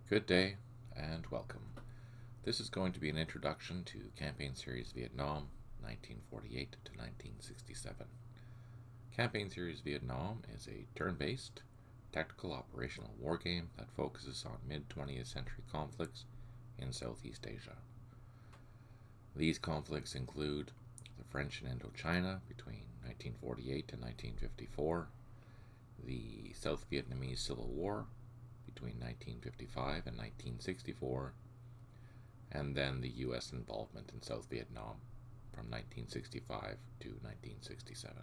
Good day and welcome. This is going to be an introduction to Campaign Series Vietnam 1948 to 1967. Campaign Series Vietnam is a turn-based, tactical operational wargame that focuses on mid-20th century conflicts in Southeast Asia. These conflicts include the French in Indochina between 1948 and 1954, the South Vietnamese Civil War between 1955 and 1964, and then the U.S. involvement in South Vietnam from 1965 to 1967.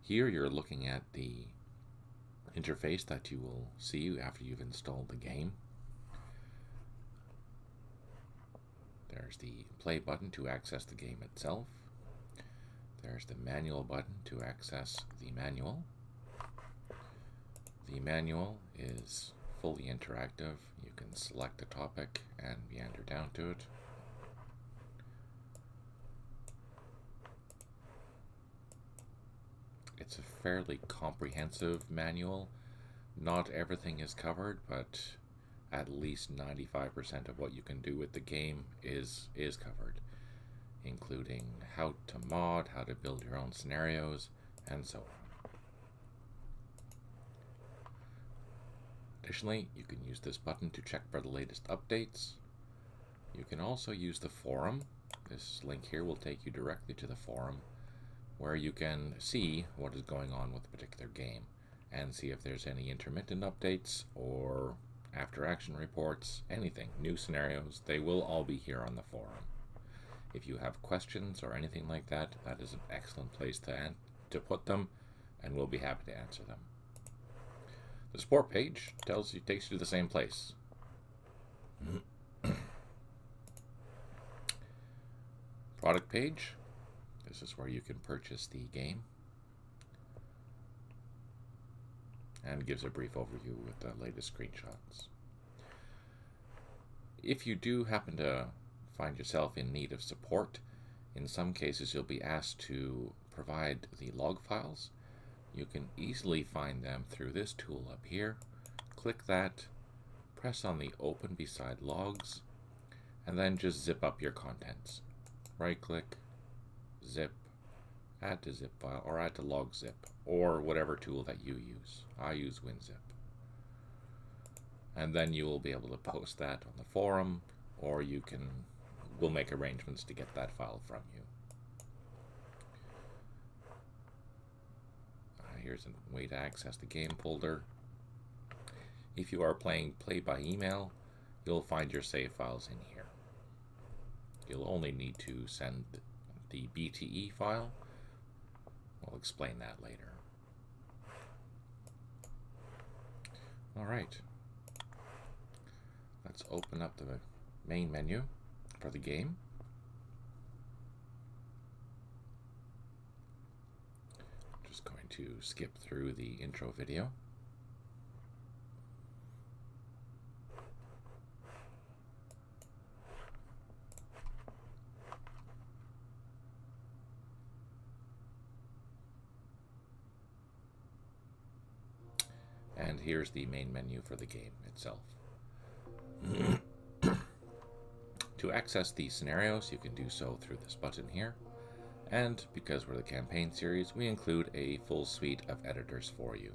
Here you're looking at the interface that you will see after you've installed the game. There's the play button to access the game itself. There's the manual button to access the manual. The manual is fully interactive. You can select a topic and meander down to it. It's a fairly comprehensive manual. Not everything is covered, but at least 95% of what you can do with the game is covered, including how to mod, how to build your own scenarios, and so on. Additionally, you can use this button to check for the latest updates. You can also use the forum. This link here will take you directly to the forum, where you can see what is going on with a particular game and see if there's any intermittent updates or after action reports, anything, new scenarios. They will all be here on the forum. If you have questions or anything like that, that is an excellent place to put them, and we'll be happy to answer them. The support page takes you to the same place. Product page. This is where you can purchase the game, and gives a brief overview with the latest screenshots. If you do happen to find yourself in need of support, in some cases you'll be asked to provide the log files. You can easily find them through this tool up here. Click that, press on the open beside logs, and then just zip up your contents. Right click, zip, add to zip file, or add to log zip, or whatever tool that you use. I use WinZip. And then you will be able to post that on the forum, or we'll make arrangements to get that file from you. Here's a way to access the game folder. If you are playing play by email, you'll find your save files in here. You'll only need to send the BTE file. We'll explain that later. Alright, let's open up the main menu for the game. Just going to skip through the intro video. And here's the main menu for the game itself. To access the scenarios, you can do so through this button here. And because we're the campaign series, we include a full suite of editors for you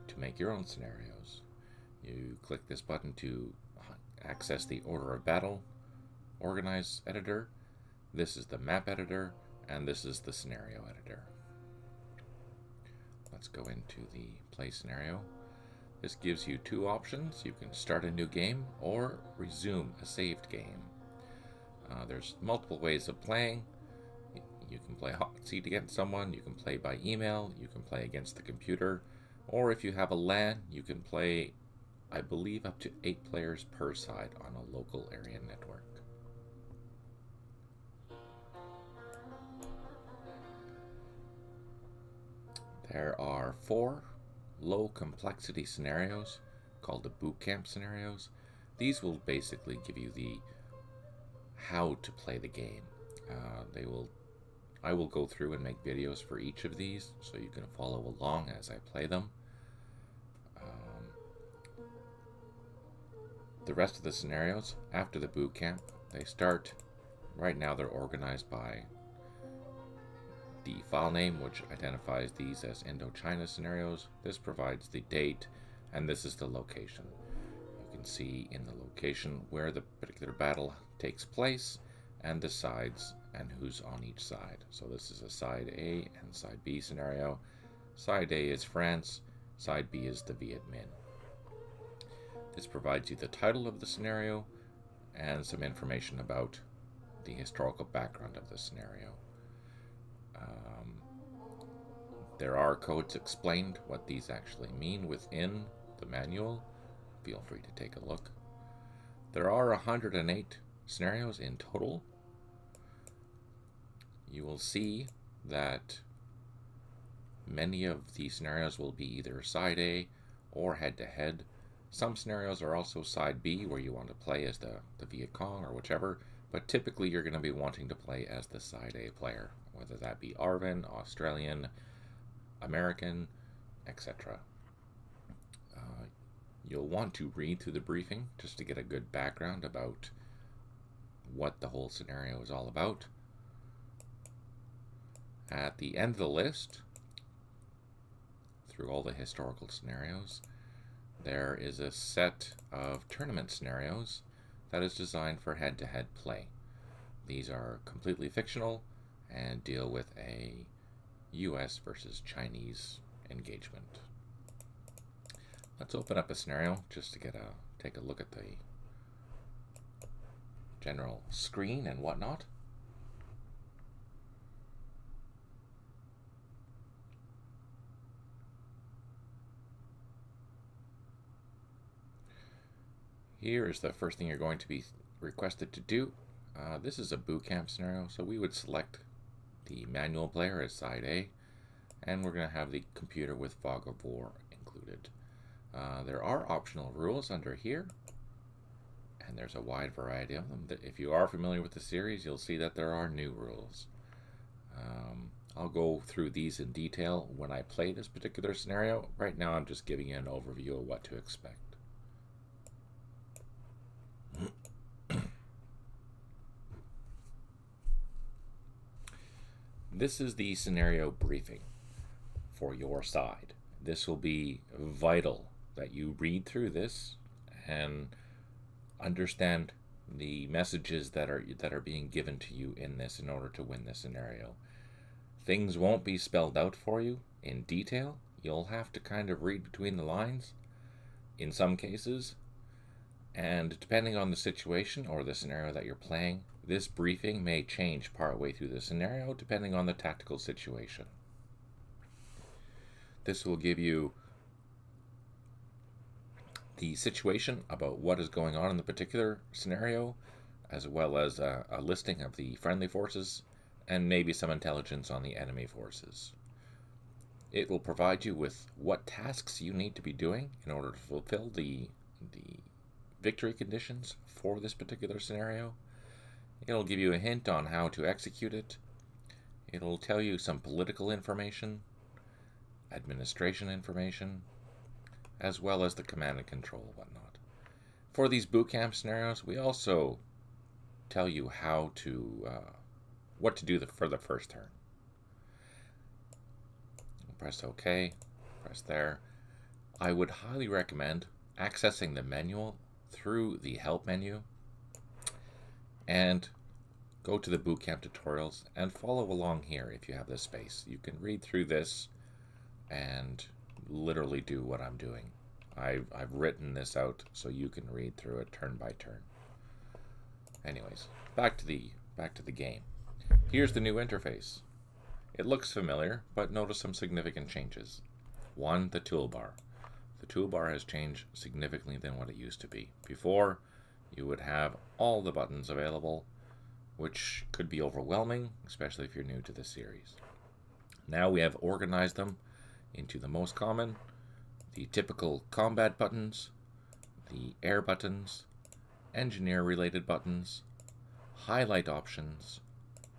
to make your own scenarios. You click this button to access the order of battle, organize editor. This is the map editor, and this is the scenario editor. Let's go into the play scenario. This gives you two options. You can start a new game or resume a saved game. There's multiple ways of playing. You can play hot seat against someone, you can play by email, you can play against the computer, or if you have a LAN, you can play, I believe, up to 8 players per side on a local area network. There are 4 low complexity scenarios called the boot camp scenarios. These will basically give you the how to play the game. I will go through and make videos for each of these so you can follow along as I play them. The rest of the scenarios after the boot camp, they start, right now they're organized by the file name, which identifies these as Indochina scenarios. This provides the date, and this is the location. You can see in the location where the particular battle takes place, and the sides and who's on each side. So this is a side A and side B scenario. Side A is France, side B is the Viet Minh. This provides you the title of the scenario and some information about the historical background of the scenario. There are codes explained what these actually mean within the manual. Feel free to take a look. There are 108 scenarios in total. You will see that many of the scenarios will be either side A or head-to-head. Some scenarios are also side B, where you want to play as the Viet Cong or whichever, but typically you're going to be wanting to play as the side A player, whether that be Arvin, Australian, American, etc. You'll want to read through the briefing just to get a good background about what the whole scenario is all about. At the end of the list, through all the historical scenarios, there is a set of tournament scenarios that is designed for head-to-head play. These are completely fictional and deal with a US versus Chinese engagement. Let's open up a scenario just to take a look at the general screen and whatnot. Here is the first thing you're going to be requested to do. This is a boot camp scenario, so we would select the manual player as side A, and we're going to have the computer with fog of war included. There are optional rules under here, and there's a wide variety of them. If you are familiar with the series, you'll see that there are new rules. I'll go through these in detail when I play this particular scenario. Right now I'm just giving you an overview of what to expect. This is the scenario briefing for your side. This will be vital that you read through this and understand the messages that are being given to you in this in order to win this scenario. Things won't be spelled out for you in detail. You'll have to kind of read between the lines in some cases, and depending on the situation or the scenario that you're playing, this briefing may change partway through the scenario depending on the tactical situation. This will give you the situation about what is going on in the particular scenario, as well as a listing of the friendly forces and maybe some intelligence on the enemy forces. It will provide you with what tasks you need to be doing in order to fulfill the victory conditions for this particular scenario. It'll give you a hint on how to execute it. It'll tell you some political information, administration information, as well as the command and control and whatnot. For these boot camp scenarios, we also tell you how to what to do for the first turn. Press OK, press there. I would highly recommend accessing the manual through the help menu and go to the bootcamp tutorials and follow along here if you have the space. You can read through this and literally do what I'm doing. I've written this out so you can read through it turn by turn. Anyways, back to the game. Here's the new interface. It looks familiar, but notice some significant changes. One, the toolbar. The toolbar has changed significantly than what it used to be. Before, you would have all the buttons available, which could be overwhelming, especially if you're new to the series. Now we have organized them into the most common, the typical combat buttons, the air buttons, engineer related buttons, highlight options,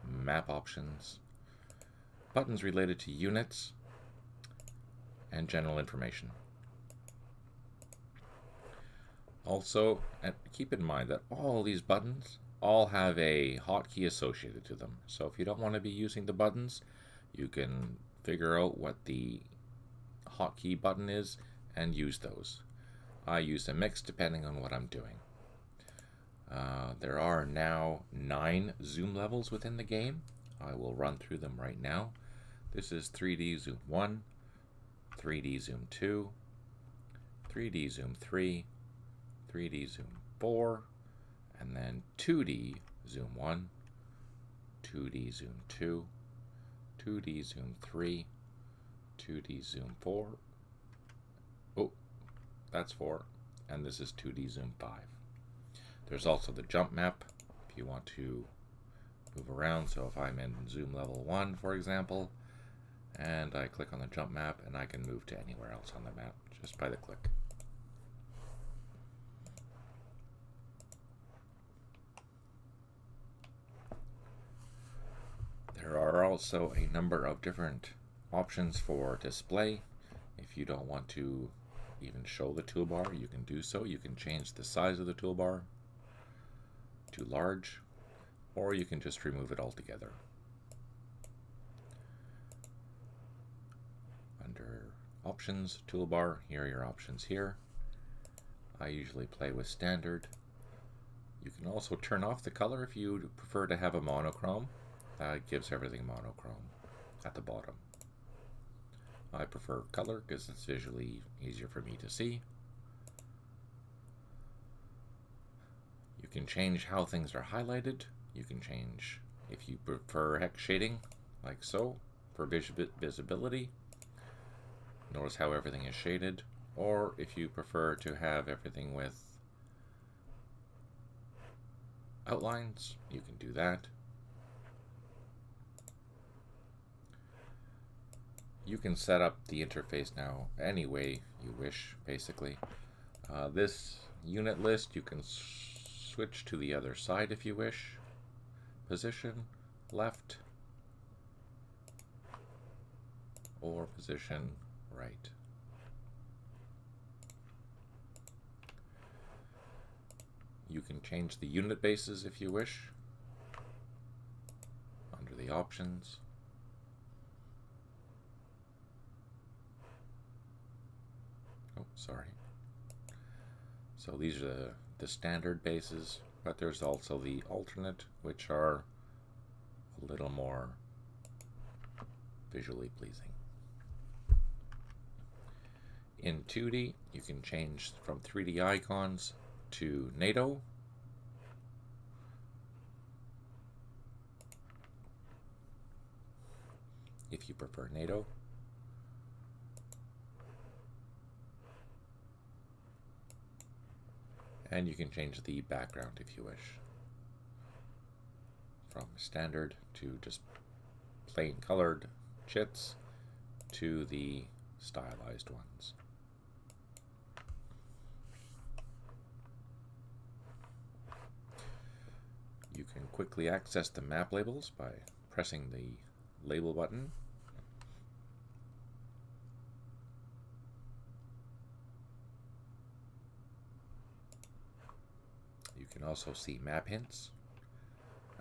map options, buttons related to units, and general information. Also, keep in mind that all these buttons all have a hotkey associated to them. So if you don't want to be using the buttons, you can figure out what the hotkey button is and use those. I use a mix depending on what I'm doing. There are now 9 zoom levels within the game. I will run through them right now. This is 3D zoom 1, 3D zoom 2, 3D zoom 3, 3D zoom 4, and then 2D zoom 1, 2D zoom 2, 2D zoom 3, 2D zoom 4. Oh, that's 4. And this is 2D zoom 5. There's also the jump map if you want to move around. So if I'm in zoom level 1, for example, and I click on the jump map, and I can move to anywhere else on the map just by the click. There are also a number of different options for display. If you don't want to even show the toolbar, you can do so. You can change the size of the toolbar to large, or you can just remove it altogether. Under Options, Toolbar, here are your options here. I usually play with standard. You can also turn off the color if you prefer to have a monochrome. That gives everything monochrome at the bottom. I prefer color because it's visually easier for me to see. You can change how things are highlighted. You can change if you prefer hex shading, like so, for visibility. Notice how everything is shaded. Or if you prefer to have everything with outlines, you can do that. You can set up the interface now any way you wish, basically. This unit list, you can switch to the other side if you wish. Position, left, or position, right. You can change the unit bases if you wish, under the options. Oh, sorry. So these are the standard bases, but there's also the alternate, which are a little more visually pleasing. In 2D, you can change from 3D icons to NATO. If you prefer NATO. And you can change the background if you wish. From standard to just plain colored chits to the stylized ones. You can quickly access the map labels by pressing the label button. You can also see map hints.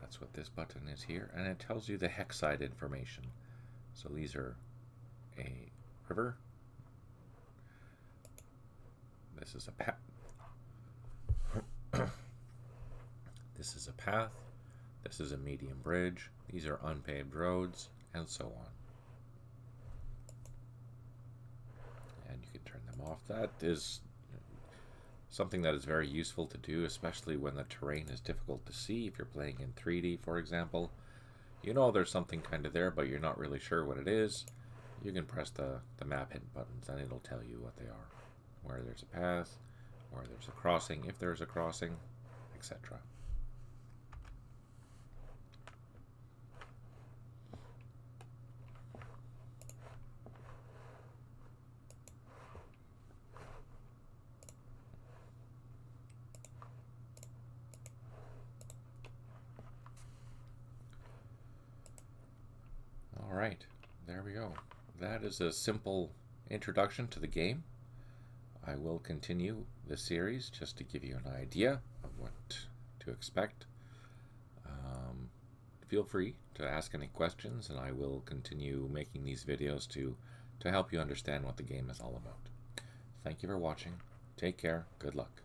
That's what this button is here, and it tells you the hex side information. So these are a river. This is a path. This is a path. This is a medium bridge. These are unpaved roads, and so on. And you can turn them off. That is something that is very useful to do, especially when the terrain is difficult to see. If you're playing in 3D, for example, you know there's something kind of there, but you're not really sure what it is. You can press the map hint buttons, and it'll tell you what they are. Where there's a path, where there's a crossing, if there's a crossing, etc. Alright, there we go. That is a simple introduction to the game. I will continue the series just to give you an idea of what to expect. Feel free to ask any questions, and I will continue making these videos to help you understand what the game is all about. Thank you for watching. Take care. Good luck.